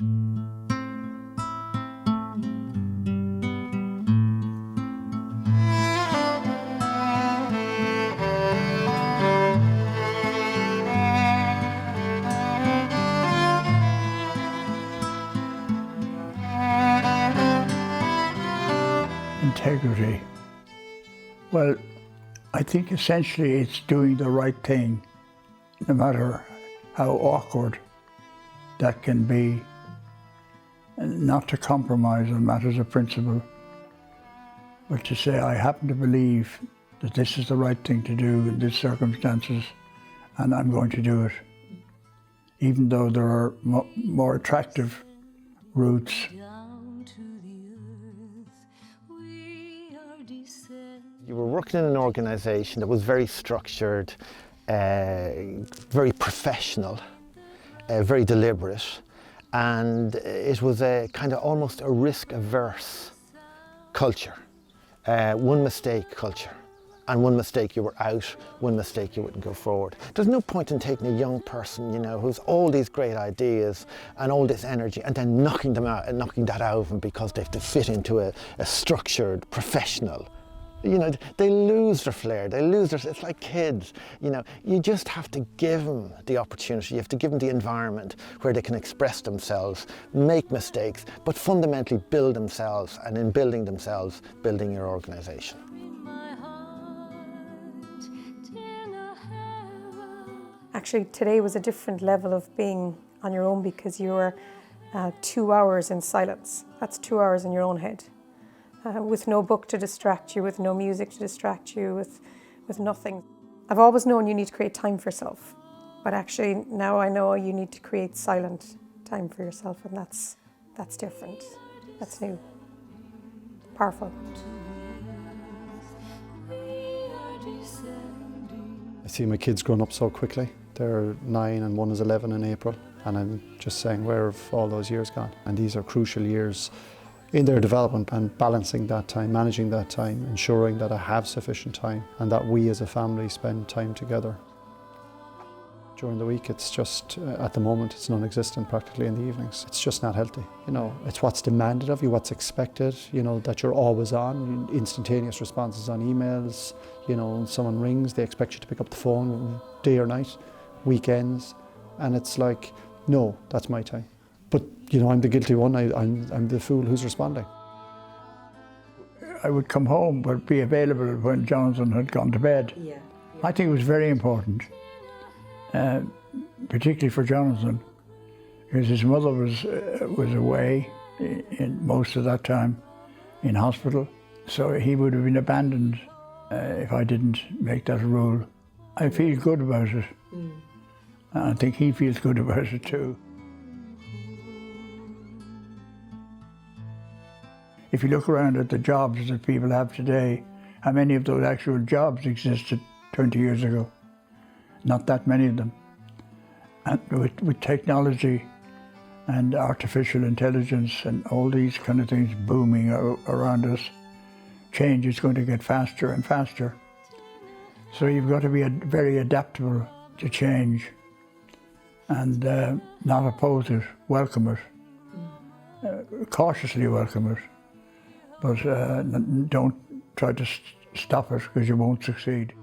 Integrity. Well, I think essentially it's doing the right thing, no matter how awkward that can be, and not to compromise on matters of principle, but to say, I happen to believe that this is the right thing to do in these circumstances, and I'm going to do it, even though there are more attractive routes. You were working in an organisation that was very structured, very professional, very deliberate, and it was a kind of almost a risk-averse culture, one mistake culture. And one mistake you were out, one mistake you wouldn't go forward. There's no point in taking a young person, you know, who's all these great ideas and all this energy and then knocking them out and knocking that out of them because they have to fit into a structured, professional. You know, they lose their flair, they lose their, it's like kids, you know, you just have to give them the opportunity, you have to give them the environment where they can express themselves, make mistakes, but fundamentally build themselves, and in building themselves, building your organisation. Actually, today was a different level of being on your own because you were 2 hours in silence. That's 2 hours in your own head. With no book to distract you, with no music to distract you, with nothing. I've always known you need to create time for yourself, but actually now I know you need to create silent time for yourself, and that's different. That's new. Powerful. I see my kids growing up so quickly. They're 9 and one is 11 in April, and I'm just saying, where have all those years gone? And these are crucial years in their development, and balancing that time, managing that time, ensuring that I have sufficient time and that we as a family spend time together. During the week, it's just, at the moment, it's non-existent practically in the evenings. It's just not healthy. You know, it's what's demanded of you, what's expected, you know, that you're always on, instantaneous responses on emails, you know, when someone rings, they expect you to pick up the phone day or night, weekends, and it's like, no, that's my time. But, you know, I'm the guilty one, I'm the fool who's responding. I would come home but be available when Jonathan had gone to bed. Yeah. I think it was very important, particularly for Jonathan, because his mother was away in most of that time in hospital, so he would have been abandoned if I didn't make that rule. I feel good about it. I think he feels good about it too. If you look around at the jobs that people have today, how many of those actual jobs existed 20 years ago? Not that many of them. And with technology and artificial intelligence and all these kind of things booming around us, change is going to get faster and faster. So you've got to be very adaptable to change and not oppose it, welcome it, cautiously welcome it. But don't try to stop it because you won't succeed.